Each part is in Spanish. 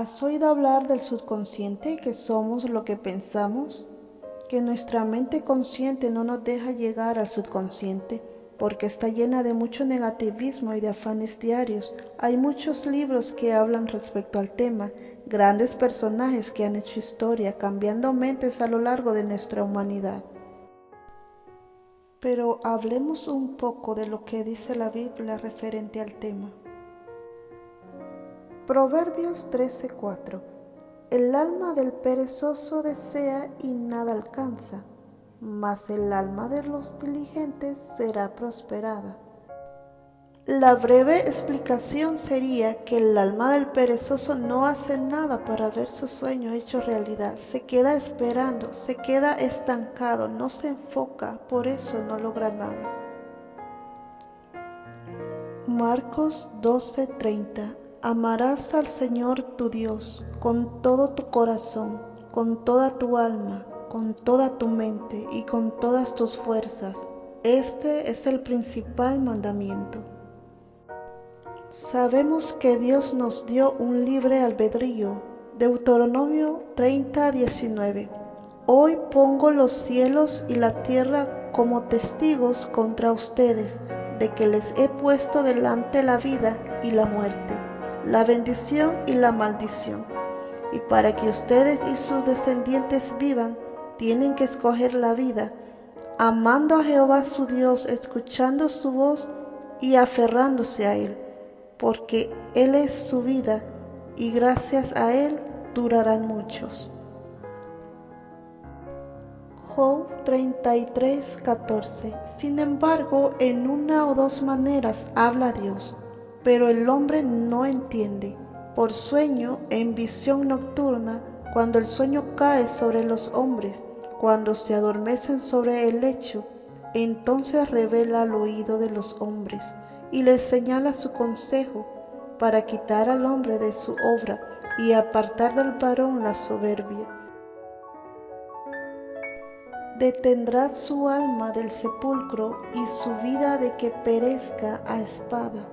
¿Has oído hablar del subconsciente, que somos lo que pensamos? Que nuestra mente consciente no nos deja llegar al subconsciente, porque está llena de mucho negativismo y de afanes diarios. Hay muchos libros que hablan respecto al tema, grandes personajes que han hecho historia, cambiando mentes a lo largo de nuestra humanidad. Pero hablemos un poco de lo que dice la Biblia referente al tema. Proverbios 13:4. El alma del perezoso desea y nada alcanza, mas el alma de los diligentes será prosperada. La breve explicación sería que el alma del perezoso no hace nada para ver su sueño hecho realidad, se queda esperando, se queda estancado, no se enfoca, por eso no logra nada. Marcos 12:30. Amarás al Señor tu Dios con todo tu corazón, con toda tu alma, con toda tu mente y con todas tus fuerzas. Este es el principal mandamiento. Sabemos que Dios nos dio un libre albedrío. Deuteronomio 30:19. Hoy pongo los cielos y la tierra como testigos contra ustedes, de que les he puesto delante la vida y la muerte, la bendición y la maldición. Y para que ustedes y sus descendientes vivan, tienen que escoger la vida, amando a Jehová su Dios, escuchando su voz y aferrándose a Él, porque Él es su vida y gracias a Él durarán muchos. Job 33:14. Sin embargo, en una o dos maneras habla Dios, pero el hombre no entiende. Por sueño, en visión nocturna, cuando el sueño cae sobre los hombres, cuando se adormecen sobre el lecho, entonces revela al oído de los hombres y les señala su consejo para quitar al hombre de su obra y apartar del varón la soberbia. Detendrá su alma del sepulcro y su vida de que perezca a espada.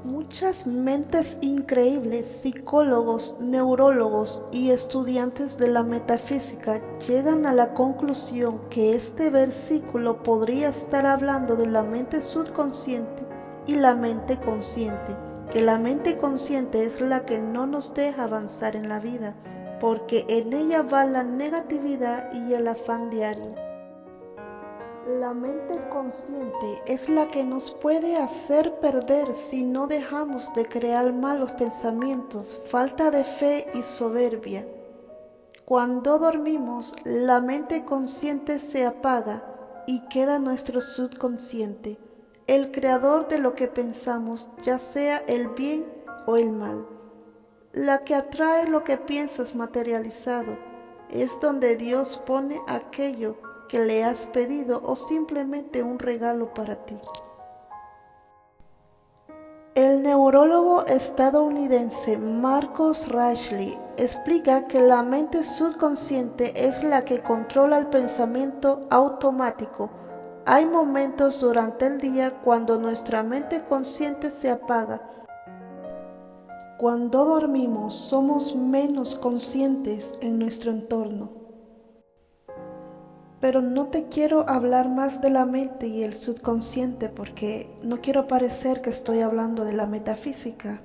Muchas mentes increíbles, psicólogos, neurólogos y estudiantes de la metafísica llegan a la conclusión que este versículo podría estar hablando de la mente subconsciente y la mente consciente, que la mente consciente es la que no nos deja avanzar en la vida, porque en ella va la negatividad y el afán diario. La mente consciente es la que nos puede hacer perder si no dejamos de crear malos pensamientos, falta de fe y soberbia. Cuando dormimos, la mente consciente se apaga y queda nuestro subconsciente, el creador de lo que pensamos, ya sea el bien o el mal. La que atrae lo que piensas materializado, es donde Dios pone aquello que le has pedido o simplemente un regalo para ti. El neurólogo estadounidense Marcus Raichle explica que la mente subconsciente es la que controla el pensamiento automático. Hay momentos durante el día cuando nuestra mente consciente se apaga. Cuando dormimos somos menos conscientes en nuestro entorno. Pero no te quiero hablar más de la mente y el subconsciente porque no quiero parecer que estoy hablando de la metafísica.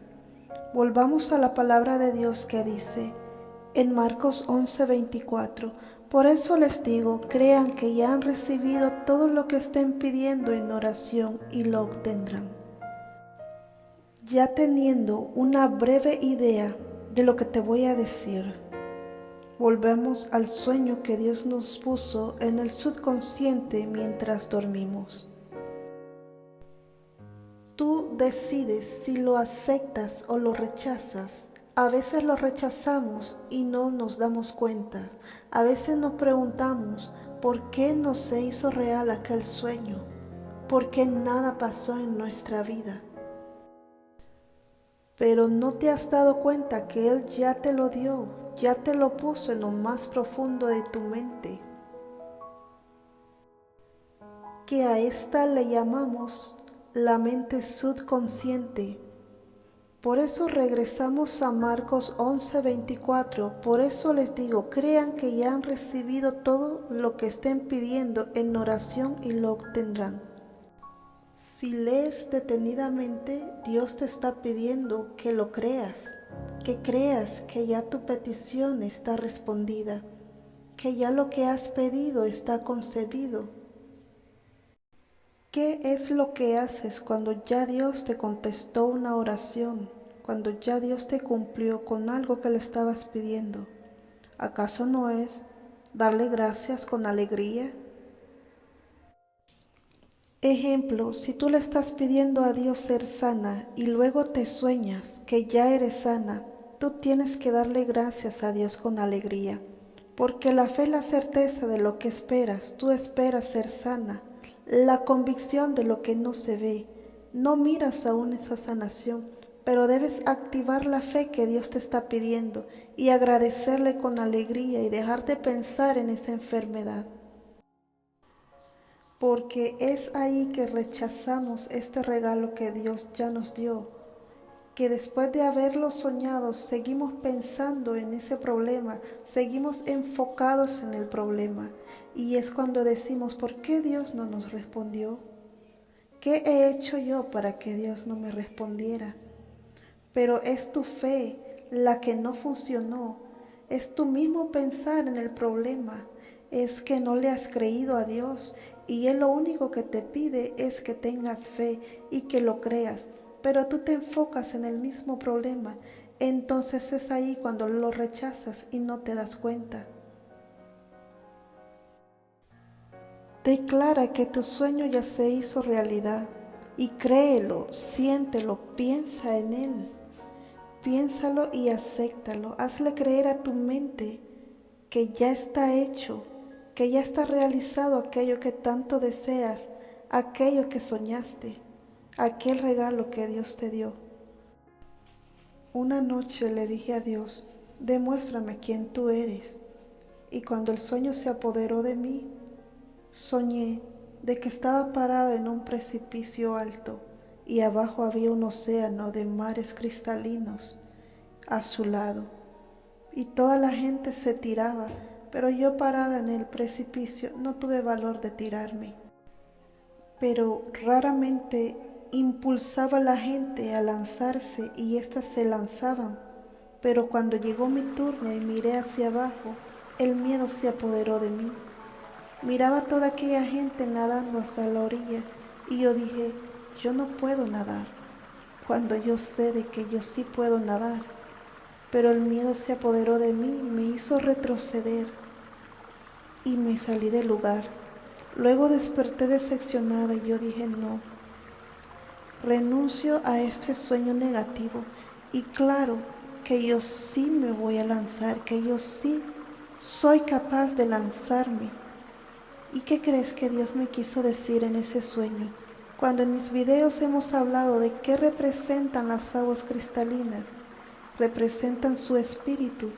Volvamos a la palabra de Dios que dice en Marcos 11:24, por eso les digo, crean que ya han recibido todo lo que estén pidiendo en oración y lo obtendrán. Ya teniendo una breve idea de lo que te voy a decir, volvemos al sueño que Dios nos puso en el subconsciente mientras dormimos. Tú decides si lo aceptas o lo rechazas. A veces lo rechazamos y no nos damos cuenta. A veces nos preguntamos por qué no se hizo real aquel sueño, por qué nada pasó en nuestra vida. Pero no te has dado cuenta que Él ya te lo dio, ya te lo puso en lo más profundo de tu mente. Que a esta le llamamos la mente subconsciente. Por eso regresamos a Marcos 11:24. Por eso les digo, crean que ya han recibido todo lo que estén pidiendo en oración y lo obtendrán. Si lees detenidamente, Dios te está pidiendo que lo creas, que creas que ya tu petición está respondida, que ya lo que has pedido está concebido. ¿Qué es lo que haces cuando ya Dios te contestó una oración, cuando ya Dios te cumplió con algo que le estabas pidiendo? ¿Acaso no es darle gracias con alegría? Ejemplo, si tú le estás pidiendo a Dios ser sana y luego te sueñas que ya eres sana, tú tienes que darle gracias a Dios con alegría, porque la fe es la certeza de lo que esperas, tú esperas ser sana, la convicción de lo que no se ve. No miras aún esa sanación, pero debes activar la fe que Dios te está pidiendo y agradecerle con alegría y dejar de pensar en esa enfermedad. Porque es ahí que rechazamos este regalo que Dios ya nos dio, que después de haberlo soñado seguimos pensando en ese problema, seguimos enfocados en el problema. Y es cuando decimos, ¿por qué Dios no nos respondió? ¿Qué he hecho yo para que Dios no me respondiera? Pero es tu fe la que no funcionó, es tu mismo pensar en el problema, es que no le has creído a Dios y Él lo único que te pide es que tengas fe y que lo creas, pero tú te enfocas en el mismo problema, entonces es ahí cuando lo rechazas y no te das cuenta. Declara que tu sueño ya se hizo realidad y créelo, siéntelo, piensa en él. Piénsalo y acéptalo. Hazle creer a tu mente que ya está hecho, que ya está realizado aquello que tanto deseas, aquello que soñaste, aquel regalo que Dios te dio. Una noche le dije a Dios, demuéstrame quién tú eres. Y cuando el sueño se apoderó de mí, soñé de que estaba parado en un precipicio alto y abajo había un océano de mares cristalinos a su lado, y toda la gente se tiraba, pero yo parada en el precipicio no tuve valor de tirarme. Pero raramente impulsaba a la gente a lanzarse y éstas se lanzaban, pero cuando llegó mi turno y miré hacia abajo, el miedo se apoderó de mí. Miraba a toda aquella gente nadando hasta la orilla y yo dije, yo no puedo nadar, cuando yo sé de que yo sí puedo nadar. Pero el miedo se apoderó de mí, me hizo retroceder y me salí del lugar. Luego desperté decepcionada y yo dije, no, renuncio a este sueño negativo y claro que yo sí me voy a lanzar, que yo sí soy capaz de lanzarme. ¿Y qué crees que Dios me quiso decir en ese sueño? Cuando en mis videos hemos hablado de qué representan las aguas cristalinas, representan su espíritu.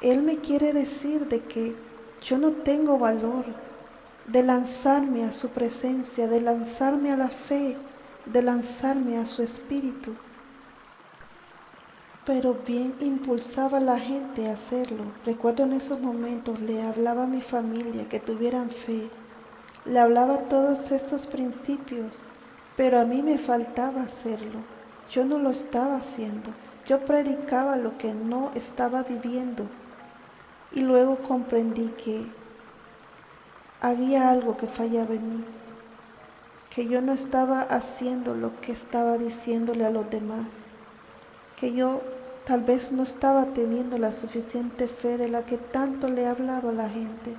Él me quiere decir de que yo no tengo valor de lanzarme a su presencia, de lanzarme a la fe, de lanzarme a su espíritu. Pero bien impulsaba a la gente a hacerlo. Recuerdo en esos momentos le hablaba a mi familia que tuvieran fe, le hablaba todos estos principios, pero a mí me faltaba hacerlo. Yo no lo estaba haciendo. Yo predicaba lo que no estaba viviendo. Y luego comprendí que había algo que fallaba en mí, que yo no estaba haciendo lo que estaba diciéndole a los demás, que yo tal vez no estaba teniendo la suficiente fe de la que tanto le hablaba a la gente.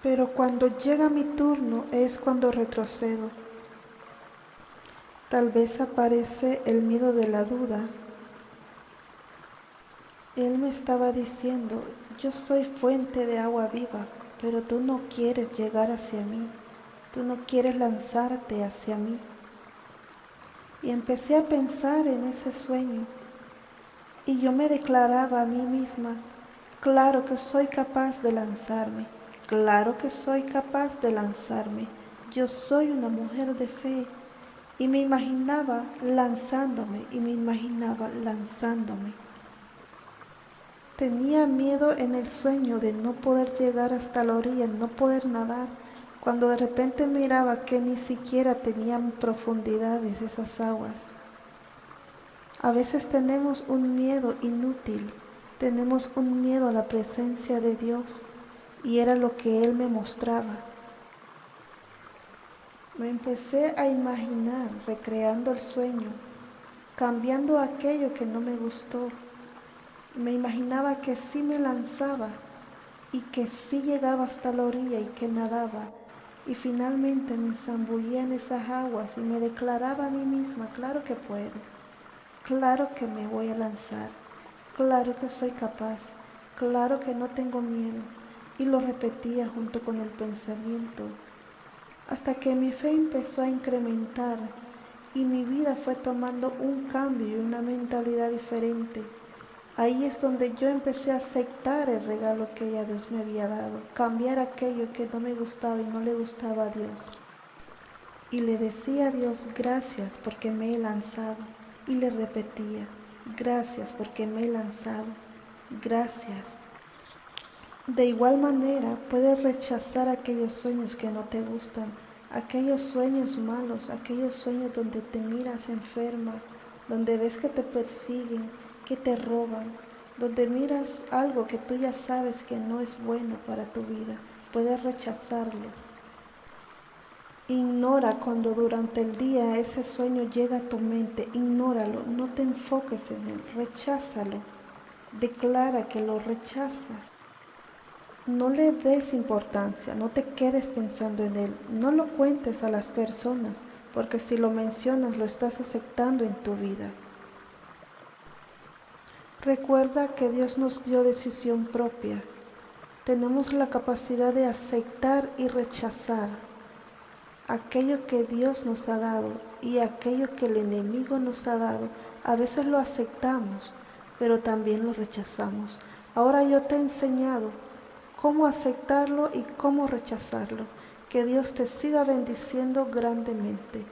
Pero cuando llega mi turno es cuando retrocedo. Tal vez aparece el miedo de la duda. Él me estaba diciendo, yo soy fuente de agua viva, pero tú no quieres llegar hacia mí, tú no quieres lanzarte hacia mí. Y empecé a pensar en ese sueño y yo me declaraba a mí misma, claro que soy capaz de lanzarme, claro que soy capaz de lanzarme, yo soy una mujer de fe, Y me imaginaba lanzándome y me imaginaba lanzándome. Tenía miedo en el sueño de no poder llegar hasta la orilla, no poder nadar, cuando de repente miraba que ni siquiera tenían profundidades esas aguas. A veces tenemos un miedo inútil, tenemos un miedo a la presencia de Dios, y era lo que Él me mostraba. Me empecé a imaginar recreando el sueño, cambiando aquello que no me gustó. Me imaginaba que sí me lanzaba y que sí llegaba hasta la orilla y que nadaba. Y finalmente me zambullía en esas aguas y me declaraba a mí misma, claro que puedo, claro que me voy a lanzar, claro que soy capaz, claro que no tengo miedo. Y lo repetía junto con el pensamiento, hasta que mi fe empezó a incrementar y mi vida fue tomando un cambio y una mentalidad diferente. Ahí es donde yo empecé a aceptar el regalo que ya Dios me había dado, cambiar aquello que no me gustaba y no le gustaba a Dios. Y le decía a Dios, gracias porque me he lanzado. Y le repetía, gracias porque me he lanzado, gracias. De igual manera, puedes rechazar aquellos sueños que no te gustan, aquellos sueños malos, aquellos sueños donde te miras enferma, donde ves que te persiguen, que te roban, donde miras algo que tú ya sabes que no es bueno para tu vida. Puedes rechazarlos. Ignora cuando durante el día ese sueño llega a tu mente, ignóralo, no te enfoques en él, recházalo. Declara que lo rechazas. No le des importancia, no te quedes pensando en él, no lo cuentes a las personas, porque si lo mencionas lo estás aceptando en tu vida. Recuerda que Dios nos dio decisión propia. Tenemos la capacidad de aceptar y rechazar aquello que Dios nos ha dado y aquello que el enemigo nos ha dado. A veces lo aceptamos, pero también lo rechazamos. Ahora yo te he enseñado cómo aceptarlo y cómo rechazarlo. Que Dios te siga bendiciendo grandemente.